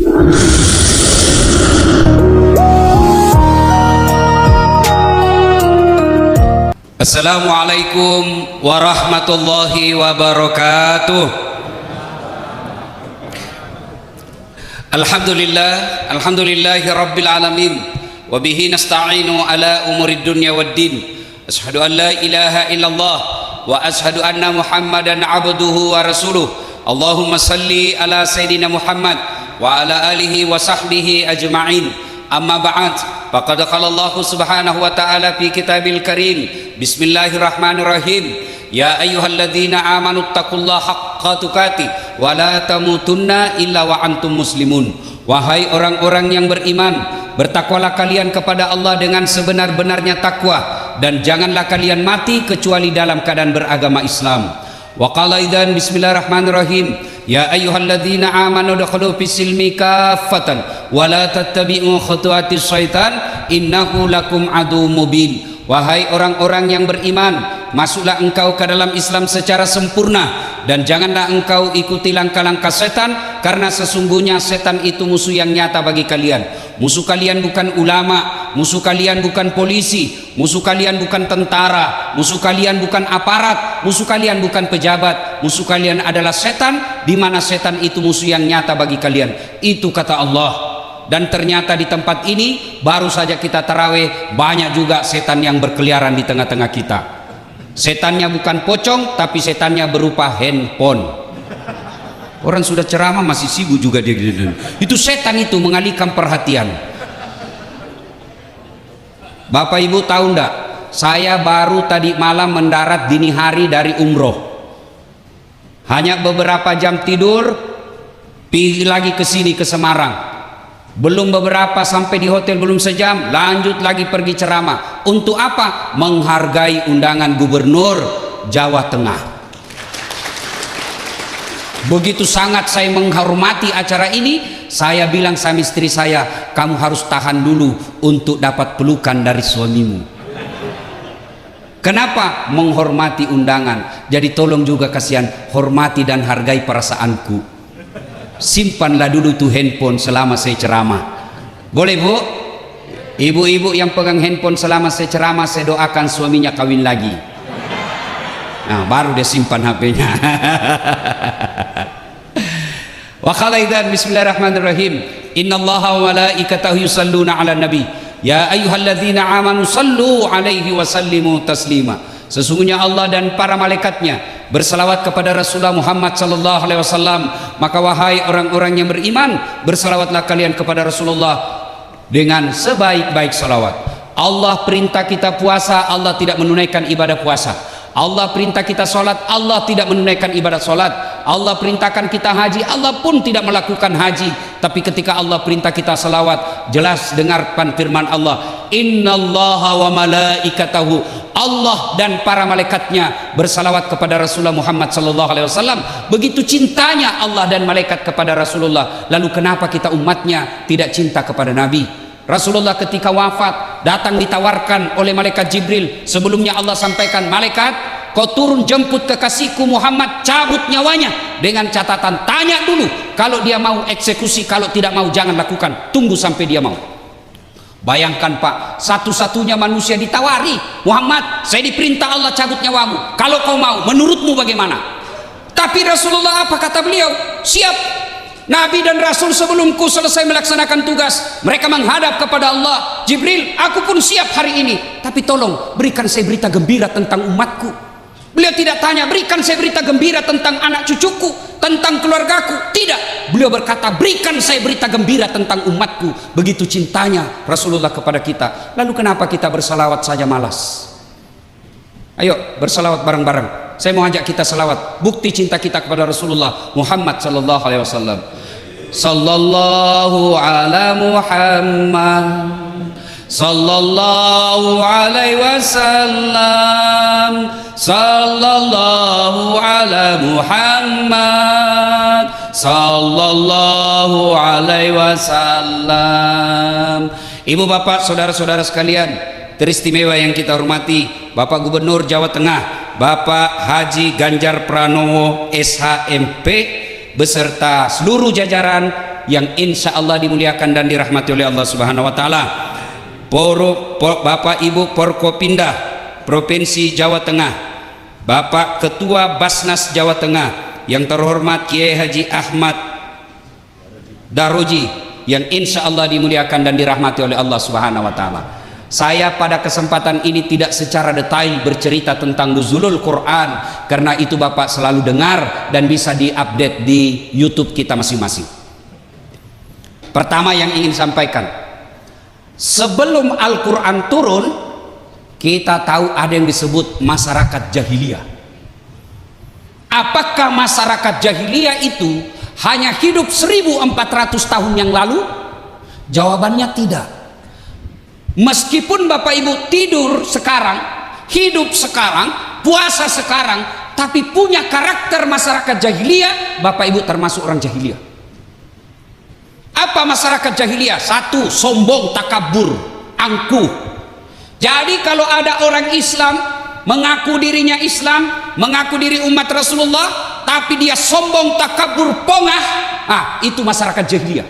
Assalamualaikum warahmatullahi wabarakatuh. Alhamdulillahi rabbil alamin. Wabihi nasta'inu ala umurid dunya waddin. Ashhadu an la ilaha illallah wa ashhadu anna muhammadan abduhu wa rasuluh. Allahumma salli ala sayyidina Muhammad wa ala alihi wa sahbihi ajma'in. Amma ba'd, faqad qala Allah subhanahu wa ta'ala fi kitabil karim. Bismillahirrahmanirrahim. Ya ayyuhalladzina amanu taqullaha haqqa tuqatih wa la tamutunna illa wa antum muslimun. Wahai orang-orang yang beriman, bertakwalah kalian kepada Allah dengan sebenar-benarnya takwa, dan janganlah kalian mati kecuali dalam keadaan beragama Islam. Wa qala idzan bismillahirrahmanirrahim. Ya ayyuhalladzina amanu dakhulu fis-silmi kaffatan wa la tattabi'u khutuwatis syaitan innahu lakum adu mubin. Wahai orang-orang yang beriman, masuklah engkau ke dalam Islam secara sempurna, dan janganlah engkau ikuti langkah-langkah setan, karena sesungguhnya setan itu musuh yang nyata bagi kalian. Musuh kalian bukan ulama, musuh kalian bukan polisi, musuh kalian bukan tentara, musuh kalian bukan aparat, musuh kalian bukan pejabat, musuh kalian adalah setan, di mana setan itu musuh yang nyata bagi kalian. Itu kata Allah. Dan ternyata di tempat ini baru saja kita tarawih, banyak juga setan yang berkeliaran di tengah-tengah kita. Setannya bukan pocong, tapi setannya berupa handphone. Orang sudah ceramah masih sibuk juga dia. Itu setan itu mengalihkan perhatian. Bapak Ibu tahu enggak? Saya baru tadi malam mendarat dini hari dari umroh. Hanya beberapa jam tidur, pergi lagi ke sini ke Semarang. Belum beberapa sampai di hotel, belum sejam lanjut lagi pergi ceramah. Untuk apa? Menghargai undangan gubernur Jawa Tengah. Begitu sangat saya menghormati acara ini, saya bilang sama istri saya, kamu harus tahan dulu untuk dapat pelukan dari suamimu. Kenapa? Menghormati undangan. Jadi tolong juga kasihan, hormati dan hargai perasaanku. Simpanlah dulu tuh handphone selama saya ceramah. Boleh Bu? Ibu-ibu yang pegang handphone selama saya ceramah, saya doakan suaminya kawin lagi. Nah, baru dia simpan HP-nya. Wa qala idzan bismillahirrahmanirrahim. Innallaha wa malaikatahu yusalluna 'alan nabi. Ya ayyuhalladzina amanu sallu 'alaihi wa sallimu taslima. Sesungguhnya Allah dan para malaikatnya bersalawat kepada Rasulullah Muhammad sallallahu alaihi wasallam. Maka wahai orang-orang yang beriman, bersalawatlah kalian kepada Rasulullah dengan sebaik-baik salawat. Allah perintah kita puasa, Allah tidak menunaikan ibadah puasa. Allah perintah kita sholat, Allah tidak menunaikan ibadah sholat. Allah perintahkan kita haji, Allah pun tidak melakukan haji. Tapi ketika Allah perintah kita salawat, jelas dengarkan firman Allah, innallaha wa malaikatahu, Allah dan para malaikatnya bersalawat kepada Rasulullah Muhammad sallallahu alaihi wasallam. Begitu cintanya Allah dan malaikat kepada Rasulullah. Lalu kenapa kita umatnya tidak cinta kepada Nabi? Rasulullah ketika wafat datang ditawarkan oleh malaikat Jibril. Sebelumnya Allah sampaikan, malaikat, kau turun jemput kekasihku Muhammad, cabut nyawanya, dengan catatan tanya dulu, kalau dia mau eksekusi, kalau tidak mau jangan lakukan, tunggu sampai dia mau. Bayangkan Pak, satu-satunya manusia ditawari, Muhammad, saya diperintah Allah cabut nyawamu, kalau kau mau, menurutmu bagaimana? Tapi Rasulullah apa kata beliau? Siap. Nabi dan Rasul sebelumku selesai melaksanakan tugas, mereka menghadap kepada Allah. Jibril, aku pun siap hari ini, tapi tolong berikan saya berita gembira tentang umatku. Beliau tidak tanya, berikan saya berita gembira tentang anak cucuku, tentang keluargaku. Tidak, beliau berkata, berikan saya berita gembira tentang umatku. Begitu cintanya Rasulullah kepada kita. Lalu kenapa kita bersalawat saja malas? Ayo bersalawat bareng-bareng. Saya mau ajak kita salawat, bukti cinta kita kepada Rasulullah Muhammad sallallahu alaihi wasallam. Sallallahu ala Muhammad, sallallahu alaihi wasallam, sallallahu ala Muhammad, sallallahu alaihi wasallam. Ibu bapak saudara-saudara sekalian teristimewa yang kita hormati, Bapak Gubernur Jawa Tengah Bapak Haji Ganjar Pranowo SHMP beserta seluruh jajaran yang insya Allah dimuliakan dan dirahmati oleh Allah Subhanahu wa taala. Bapak Ibu Forkopimda Provinsi Jawa Tengah, Bapak Ketua Basnas Jawa Tengah yang terhormat Kiai Haji Ahmad Daroji yang insya Allah dimuliakan dan dirahmati oleh Allah Subhanahu wa taala. Saya pada kesempatan ini tidak secara detail bercerita tentang nuzulul Quran, karena itu Bapak selalu dengar dan bisa diupdate di YouTube kita masing-masing. Pertama yang ingin sampaikan, sebelum Al-Quran turun, kita tahu ada yang disebut masyarakat jahiliyah. Apakah masyarakat jahiliyah itu hanya hidup 1400 tahun yang lalu? Jawabannya tidak. Meskipun Bapak Ibu tidur sekarang, hidup sekarang, puasa sekarang, tapi punya karakter masyarakat jahiliyah, Bapak Ibu termasuk orang jahiliyah. Apa masyarakat jahiliyah? Satu, sombong, takabur, angkuh. Jadi kalau ada orang Islam mengaku dirinya Islam, mengaku diri umat Rasulullah, tapi dia sombong, takabur, pongah, itu masyarakat jahiliyah.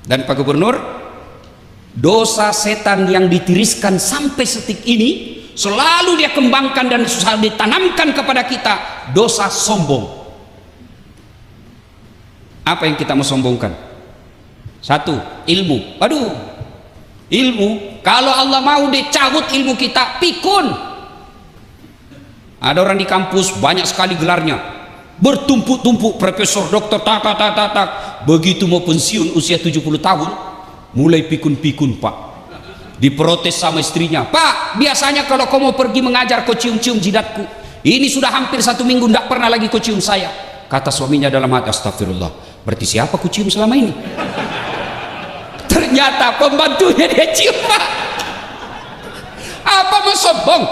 Dan Pak Gubernur, dosa setan yang ditiriskan sampai setik ini selalu dia kembangkan dan selalu ditanamkan kepada kita, dosa sombong. Apa yang kita mau sombongkan? Satu, ilmu. Aduh, ilmu, kalau Allah mau dicabut ilmu kita, pikun. Ada orang di kampus banyak sekali gelarnya, bertumpuk-tumpuk, profesor, dokter, tak. Begitu mau pensiun usia 70 tahun, mulai pikun-pikun Pak. Diprotes sama istrinya, Pak, biasanya kalau kau mau pergi mengajar kau cium-cium jidatku, ini sudah hampir 1 minggu tidak pernah lagi kau cium saya. Kata suaminya dalam hati, astagfirullah, berarti siapa kau cium selama ini? Ternyata pembantunya dia cium Pak. Apa mau sombong?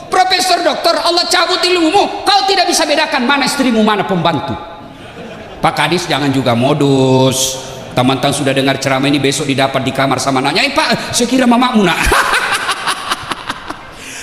Profesor, dokter, Allah cabut ilmumu, kau tidak bisa bedakan mana istrimu, mana pembantu. Pak Kadis jangan juga modus. Teman-teman sudah dengar ceramah ini, besok didapat di kamar sama nanya, Pak, saya kira mamamu nak.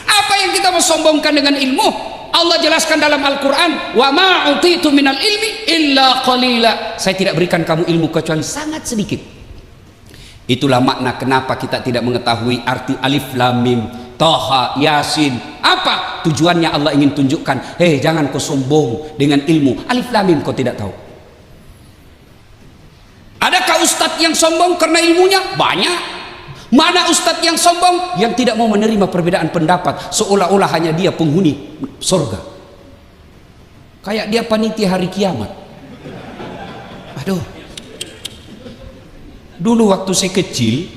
Apa yang kita mau sombongkan dengan ilmu? Allah jelaskan dalam Al-Quran, wa ma utitu minal ilmi illa qalila. Saya tidak berikan kamu ilmu kecuali sangat sedikit. Itulah makna kenapa kita tidak mengetahui arti alif lam mim, Toha, Yasin. Apa tujuannya? Allah ingin tunjukkan, jangan kau sombong dengan ilmu. Alif lam mim kau tidak tahu. Adakah ustadz yang sombong karena ilmunya? Banyak. Mana ustadz yang sombong? Yang tidak mau menerima perbedaan pendapat, seolah-olah hanya dia penghuni surga, kayak dia panitia hari kiamat. Aduh, dulu waktu saya kecil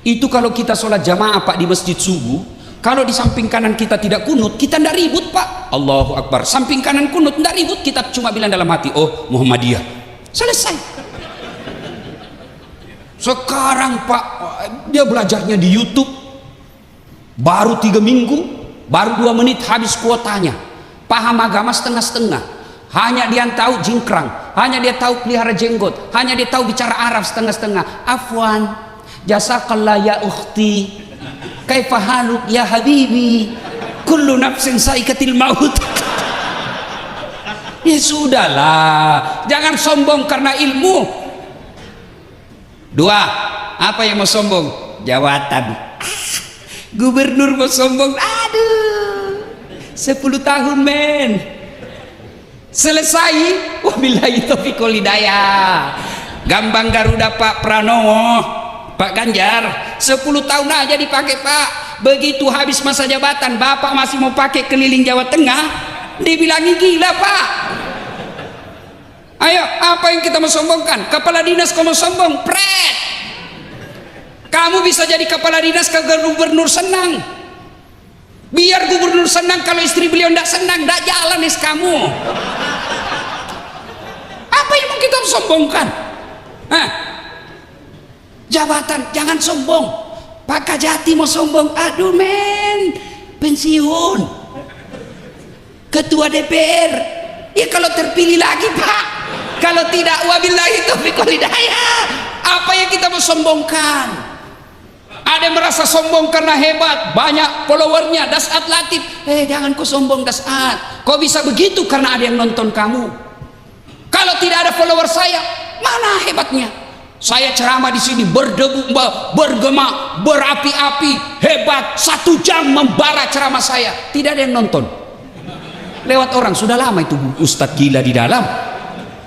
itu kalau kita sholat jamaah Pak di masjid subuh, kalau di samping kanan kita tidak kunut, kita tidak ribut Pak. Allahu Akbar, samping kanan kunut tidak ribut, kita cuma bilang dalam hati, oh Muhammadiyah, selesai. Sekarang Pak, dia belajarnya di YouTube, baru 3 minggu, baru 2 menit habis kuotanya, paham agama setengah-setengah, hanya dia tahu jingkrang, hanya dia tahu pelihara jenggot, hanya dia tahu bicara Arab setengah-setengah. Afwan, jazakallah ya ukhti, kaifa haluk ya habibi, kullu nafsin saikatil maut. Ya sudahlah, jangan sombong karena ilmu. 2, apa yang mau sombong? Jawatan. Gubernur mau sombong, aduh, 10 tahun men, selesai. Wabillahi taufiq wal hidayah. Gambang Garuda Pak Pranowo, Pak Ganjar, 10 tahun aja dipakai Pak. Begitu habis masa jabatan, Bapak masih mau pakai keliling Jawa Tengah, dibilangi gila Pak. Ayo, apa yang kita mau sombongkan? Kepala dinas kamu sombong, pret. Kamu bisa jadi kepala dinas kalau gubernur senang. Biar gubernur senang, kalau istri beliau tidak senang, tidak jalan kamu. Apa yang mau kita sombongkan? Jabatan, jangan sombong. Pak Kajati mau sombong, aduh men, pensiun. Ketua DPR, ya kalau terpilih lagi Pak. Kalau tidak, wabillahi taufiq wal hidayah. Apa yang kita mau sombongkan? Ada yang merasa sombong karena hebat, banyak followernya, Dasat Latif. Jangan kau sombong Dasat. Kau bisa begitu karena ada yang nonton kamu. Kalau tidak ada follower saya, Mana hebatnya? Saya ceramah di sini berdebu, bergema, berapi-api, hebat. 1 jam membara ceramah saya, tidak ada yang nonton. Lewat orang, sudah lama itu Ustadz gila di dalam.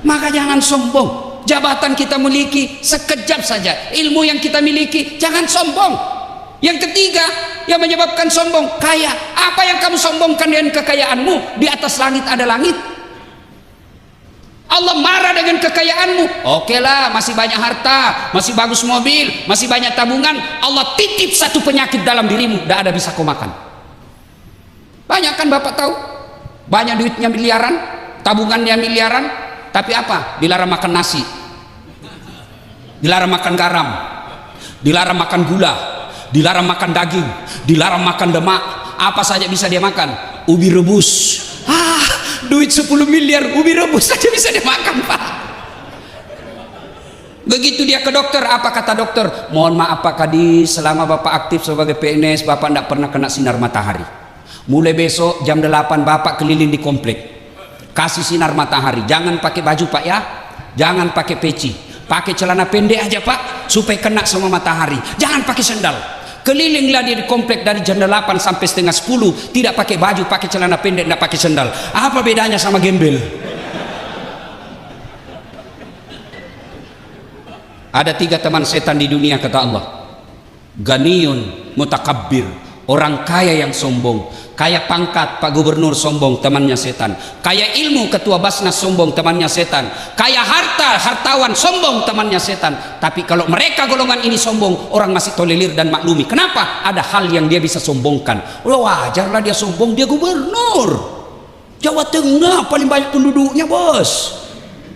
Maka jangan sombong. Jabatan kita miliki sekejap saja, ilmu yang kita miliki jangan sombong. Yang ketiga yang menyebabkan sombong, kaya. Apa yang kamu sombongkan dengan kekayaanmu? Di atas langit ada langit. Allah marah dengan kekayaanmu. Oke lah, masih banyak harta, masih bagus mobil, masih banyak tabungan. Allah titip satu penyakit dalam dirimu, tidak ada bisa kau makan. Banyak kan Bapak tahu? Banyak duitnya miliaran, tabungannya miliaran, tapi apa? Dilarang makan nasi, dilarang makan garam, dilarang makan gula, dilarang makan daging, dilarang makan demak. Apa saja bisa dia makan? Ubi rebus. Duit 10 miliar ubi rebus saja bisa dia makan, Pak. Begitu dia ke dokter, apa kata dokter? Mohon maaf Pak Kadis, selama Bapak aktif sebagai PNS, Bapak tidak pernah kena sinar matahari. Mulai besok jam 8 Bapak keliling di komplek, kasih sinar matahari. Jangan pakai baju Pak ya, jangan pakai peci, pakai celana pendek aja Pak, supaya kena semua matahari. Jangan pakai sendal. Kelilinglah dia di komplek dari jam 8 sampai setengah 10, tidak pakai baju, pakai celana pendek, tidak pakai sendal. Apa bedanya sama gembel? Ada 3 teman setan di dunia kata Allah. Ganiyun mutakabbir, orang kaya yang sombong. Kaya pangkat Pak Gubernur sombong, temannya setan. Kaya ilmu Ketua Basnas sombong, temannya setan. Kaya harta, hartawan sombong, temannya setan. Tapi kalau mereka golongan ini sombong, orang masih tolerir dan maklumi. Kenapa? Ada hal yang dia bisa sombongkan. Wajarlah dia sombong, dia gubernur Jawa Tengah, paling banyak penduduknya bos.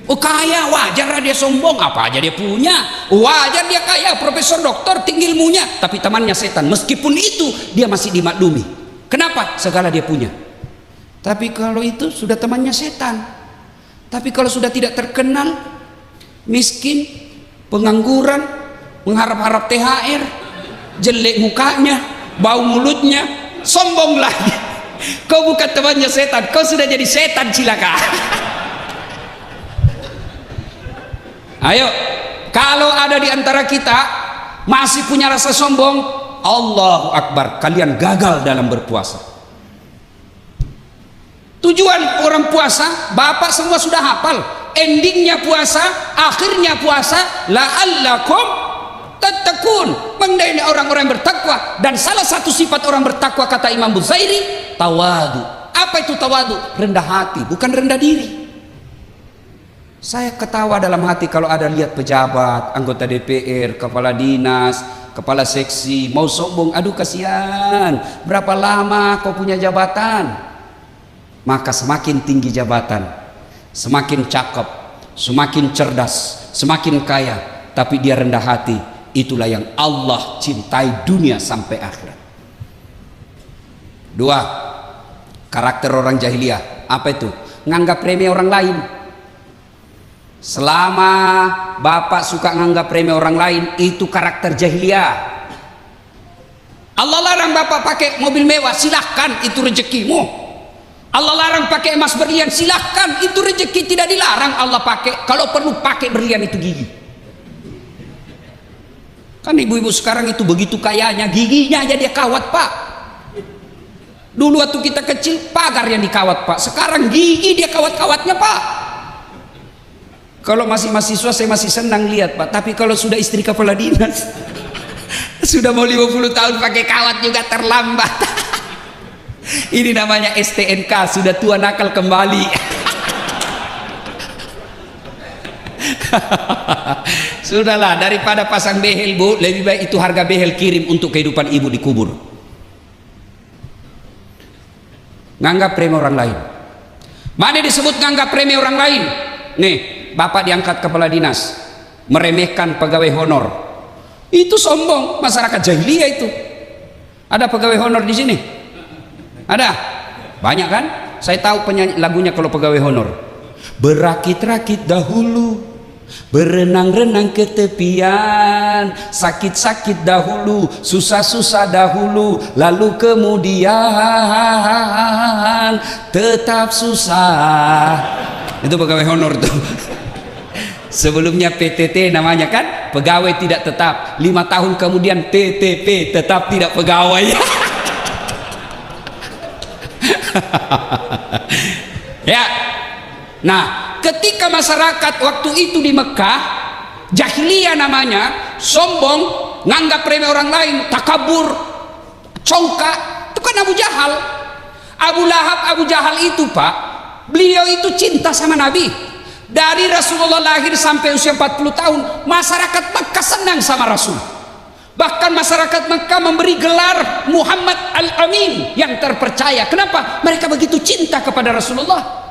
Oh kaya, wajarlah dia sombong. Apa aja dia punya, wajar dia kaya, profesor doktor, tinggi ilmunya. Tapi temannya setan, meskipun itu dia masih dimaklumi. Kenapa? Segala dia punya. Tapi kalau itu sudah temannya setan. Tapi kalau sudah tidak terkenal, miskin, pengangguran, mengharap-harap THR, jelek mukanya, bau mulutnya, sombong lagi. Kau bukan temannya setan, kau sudah jadi setan cilaka. Ayo, kalau ada di antara kita masih punya rasa sombong, Allahu Akbar, kalian gagal dalam berpuasa. Tujuan orang puasa, Bapak semua sudah hafal. Endingnya puasa, akhirnya puasa, la'allakum tattaqun, mengenai orang-orang bertakwa. Dan salah satu sifat orang bertakwa kata Imam Buzairi, tawadu. Apa itu tawadu? Rendah hati, bukan rendah diri. Saya ketawa dalam hati kalau ada lihat pejabat, anggota DPR, kepala dinas, kepala seksi mau sombong. Aduh kasihan, berapa lama kau punya jabatan? Maka semakin tinggi jabatan, semakin cakep, semakin cerdas, semakin kaya, tapi dia rendah hati. Itulah yang Allah cintai dunia sampai akhirat. 2, karakter orang jahiliyah. Apa itu? Nganggap remeh orang lain. Selama Bapak suka nganggap remeh orang lain, itu karakter jahiliyah. Allah larang Bapak pakai mobil mewah, silahkan, itu rezekimu. Allah larang pakai emas berlian, silahkan, itu rezeki, tidak dilarang Allah pakai. Kalau perlu pakai berlian itu gigi. Kan ibu-ibu sekarang itu begitu kayanya, giginya aja dia kawat Pak. Dulu waktu kita kecil pagar yang dikawat Pak, sekarang gigi dia kawat-kawatnya Pak. Kalau masih mahasiswa saya masih senang lihat Pak, tapi kalau sudah istri kepala dinas sudah mau 50 tahun pakai kawat juga terlambat. Ini namanya STNK, sudah tua nakal kembali. Sudahlah, daripada pasang behel Bu, lebih baik itu harga behel kirim untuk kehidupan ibu dikubur. Nganggap remeh orang lain. Mana disebut nganggap remeh orang lain? Nih, Bapak diangkat kepala dinas, meremehkan pegawai honor. Itu sombong, masyarakat jahiliyah itu. Ada pegawai honor di sini? Ada? Banyak kan? Saya tahu penyanyi lagunya kalau pegawai honor. Berakit-rakit dahulu, berenang-renang ke tepian, sakit-sakit dahulu, susah-susah dahulu, lalu kemudian tetap susah. Itu pegawai honor tuh. Sebelumnya PTT namanya kan, pegawai tidak tetap. 5 tahun kemudian TTP, tetap tidak pegawai. Ya. Nah, ketika masyarakat waktu itu di Mekah, jahiliyah namanya, sombong, nganggap remeh orang lain, takabur, congkak, itu kan Abu Jahal. Abu Lahab, Abu Jahal itu Pak, beliau itu cinta sama Nabi. Dari Rasulullah lahir sampai usia 40 tahun, masyarakat Mekah senang sama Rasul. Bahkan masyarakat Mekah memberi gelar Muhammad Al-Amin, yang terpercaya. Kenapa? Mereka begitu cinta kepada Rasulullah.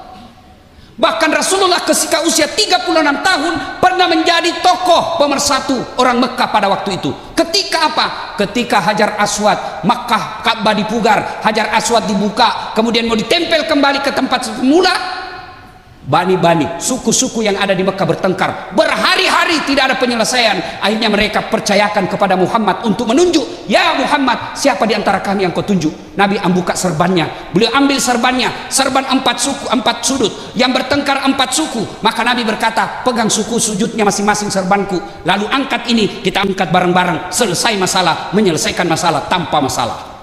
Bahkan Rasulullah ketika usia 36 tahun pernah menjadi tokoh pemersatu orang Mekah pada waktu itu. Ketika apa? Ketika Hajar Aswad, Makkah Ka'bah dipugar, Hajar Aswad dibuka, kemudian mau ditempel kembali ke tempat semula. Bani-bani, suku-suku yang ada di Mekah bertengkar berhari-hari, tidak ada penyelesaian. Akhirnya mereka percayakan kepada Muhammad untuk menunjuk, ya Muhammad, siapa di antara kami yang kau tunjuk? Nabi buka serbannya, beliau ambil serbannya, serban 4 suku, 4 sudut yang bertengkar 4 suku. Maka Nabi berkata, pegang suku sujudnya masing-masing serbanku, lalu angkat ini, kita angkat bareng-bareng, selesai masalah, menyelesaikan masalah tanpa masalah.